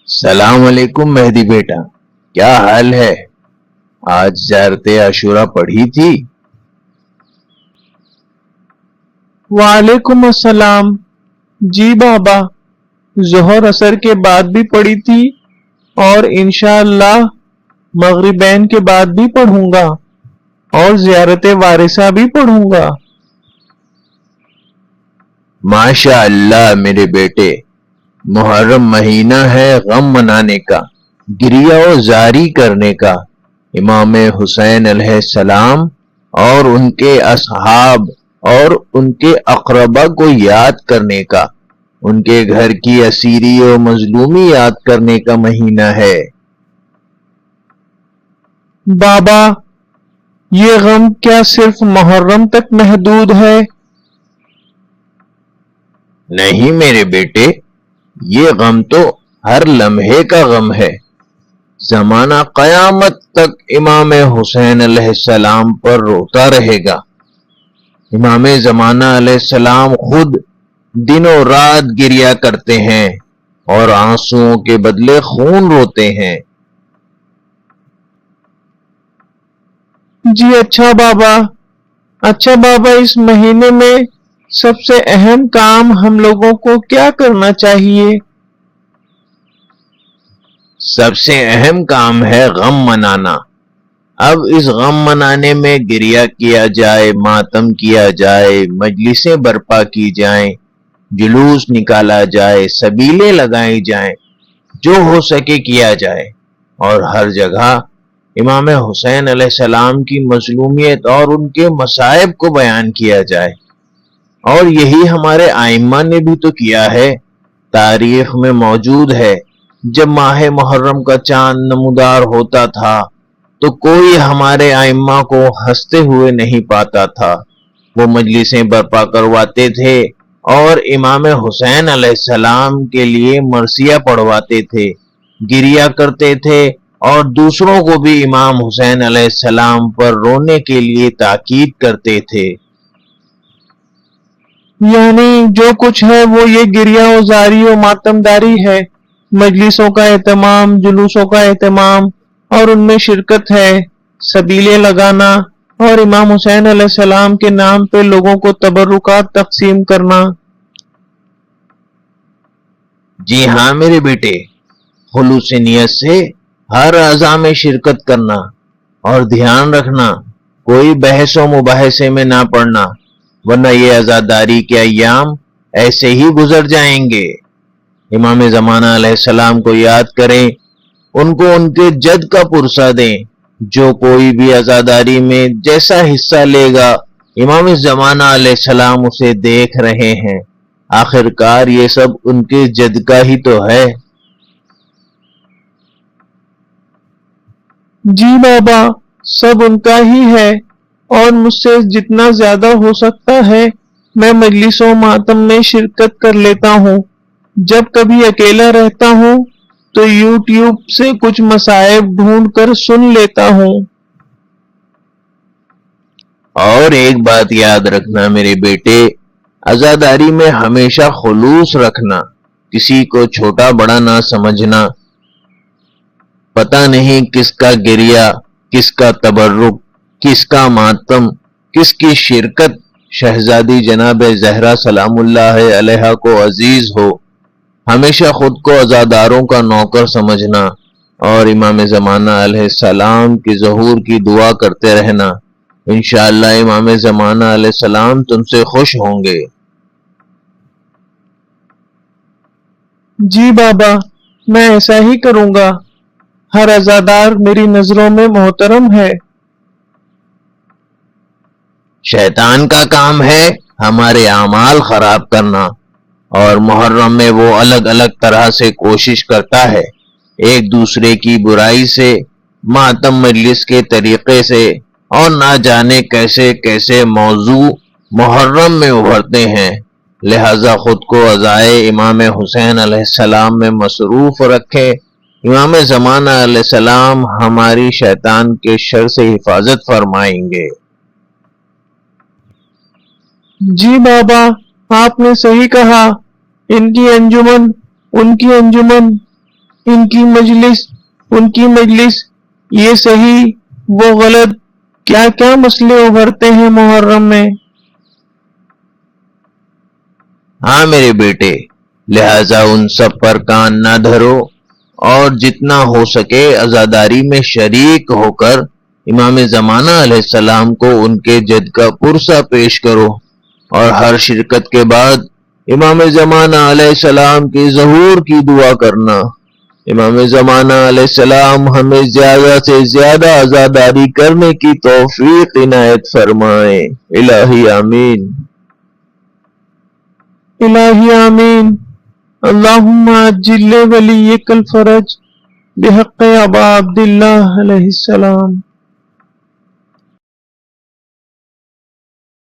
سلام علیکم مہدی بیٹا، کیا حال ہے؟ آج زیارت عاشورہ پڑھی تھی؟ وعلیکم السلام جی بابا، ظہر اثر کے بعد بھی پڑھی تھی اور انشاءاللہ مغربین کے بعد بھی پڑھوں گا اور زیارت وارثہ بھی پڑھوں گا۔ ماشاء اللہ میرے بیٹے، محرم مہینہ ہے غم منانے کا، گریہ و زاری کرنے کا، امام حسین علیہ السلام اور ان کے اصحاب اور ان کے اقربا کو یاد کرنے کا، ان کے گھر کی اسیری و مظلومی یاد کرنے کا مہینہ ہے۔ بابا، یہ غم کیا صرف محرم تک محدود ہے؟ نہیں میرے بیٹے، یہ غم تو ہر لمحے کا غم ہے۔ زمانہ قیامت تک امام حسین علیہ السلام پر روتا رہے گا۔ امام زمانہ علیہ السلام خود دن و رات گریہ کرتے ہیں اور آنسوؤں کے بدلے خون روتے ہیں۔ جی اچھا بابا، اس مہینے میں سب سے اہم کام ہم لوگوں کو کیا کرنا چاہیے؟ سب سے اہم کام ہے غم منانا۔ اب اس غم منانے میں گریہ کیا جائے، ماتم کیا جائے، مجلسیں برپا کی جائیں، جلوس نکالا جائے، سبیلیں لگائی جائیں، جو ہو سکے کیا جائے، اور ہر جگہ امام حسین علیہ السلام کی مظلومیت اور ان کے مصائب کو بیان کیا جائے۔ اور یہی ہمارے ائمہ نے بھی تو کیا ہے۔ تاریخ میں موجود ہے، جب ماہ محرم کا چاند نمودار ہوتا تھا تو کوئی ہمارے ائمہ کو ہنستے ہوئے نہیں پاتا تھا۔ وہ مجلسیں برپا کرواتے تھے اور امام حسین علیہ السلام کے لیے مرثیہ پڑھواتے تھے، گریہ کرتے تھے اور دوسروں کو بھی امام حسین علیہ السلام پر رونے کے لیے تاکید کرتے تھے۔ یعنی جو کچھ ہے وہ یہ گریہ و زاری و ماتمداری ہے، مجلسوں کا اہتمام، جلوسوں کا اہتمام اور ان میں شرکت ہے، سبیلیں لگانا اور امام حسین علیہ السلام کے نام پہ لوگوں کو تبرکات تقسیم کرنا۔ جی ہاں میرے بیٹے، خلوص نیت سے ہر اعضاء میں شرکت کرنا اور دھیان رکھنا کوئی بحث و مباحثے میں نہ پڑنا، ورنہ یہ عزاداری کے ایام ایسے ہی گزر جائیں گے۔ امام زمانہ علیہ السلام کو یاد کریں، ان کو ان کے جد کا پرسہ دیں۔ جو کوئی بھی عزاداری میں جیسا حصہ لے گا، امام زمانہ علیہ السلام اسے دیکھ رہے ہیں۔ آخرکار یہ سب ان کے جد کا ہی تو ہے۔ جی بابا، سب ان کا ہی ہے، اور مجھ سے جتنا زیادہ ہو سکتا ہے میں مجلس و ماتم میں شرکت کر لیتا ہوں۔ جب کبھی اکیلا رہتا ہوں تو یوٹیوب سے کچھ مصائب ڈھونڈ کر سن لیتا ہوں۔ اور ایک بات یاد رکھنا میرے بیٹے، عزاداری میں ہمیشہ خلوص رکھنا، کسی کو چھوٹا بڑا نہ سمجھنا۔ پتہ نہیں کس کا گریہ، کس کا تبرک، کس کا ماتم، کس کی شرکت شہزادی جناب زہرا سلام اللہ علیہا کو عزیز ہو۔ ہمیشہ خود کو عزاداروں کا نوکر سمجھنا اور امام زمانہ علیہ السلام کی ظہور کی دعا کرتے رہنا۔ انشاءاللہ امام زمانہ علیہ السلام تم سے خوش ہوں گے۔ جی بابا، میں ایسا ہی کروں گا۔ ہر عزادار میری نظروں میں محترم ہے۔ شیطان کا کام ہے ہمارے اعمال خراب کرنا، اور محرم میں وہ الگ الگ طرح سے کوشش کرتا ہے، ایک دوسرے کی برائی سے، ماتم مجلس کے طریقے سے، اور نہ جانے کیسے کیسے موضوع محرم میں ابھرتے ہیں۔ لہذا خود کو عزائے امام حسین علیہ السلام میں مصروف رکھے۔ امام زمانہ علیہ السلام ہماری شیطان کے شر سے حفاظت فرمائیں گے۔ جی بابا، آپ نے صحیح کہا، ان کی انجمن ان کی مجلس، یہ صحیح وہ غلط، کیا کیا مسئلے ابھرتے ہیں محرم میں۔ ہاں میرے بیٹے، لہذا ان سب پر کان نہ دھرو اور جتنا ہو سکے عزاداری میں شریک ہو کر امام زمانہ علیہ السلام کو ان کے جد کا پرسہ پیش کرو، اور ہر شرکت کے بعد امام زمانہ علیہ السلام کی ظہور کی دعا کرنا۔ امام زمانہ علیہ السلام ہمیں زیادہ سے زیادہ عزاداری کرنے کی توفیق عنایت فرمائے۔ الہی آمین۔ الہی آمین۔ اللہم عجل ولیک الفرج بحق ابا عبداللہ علیہ السلام۔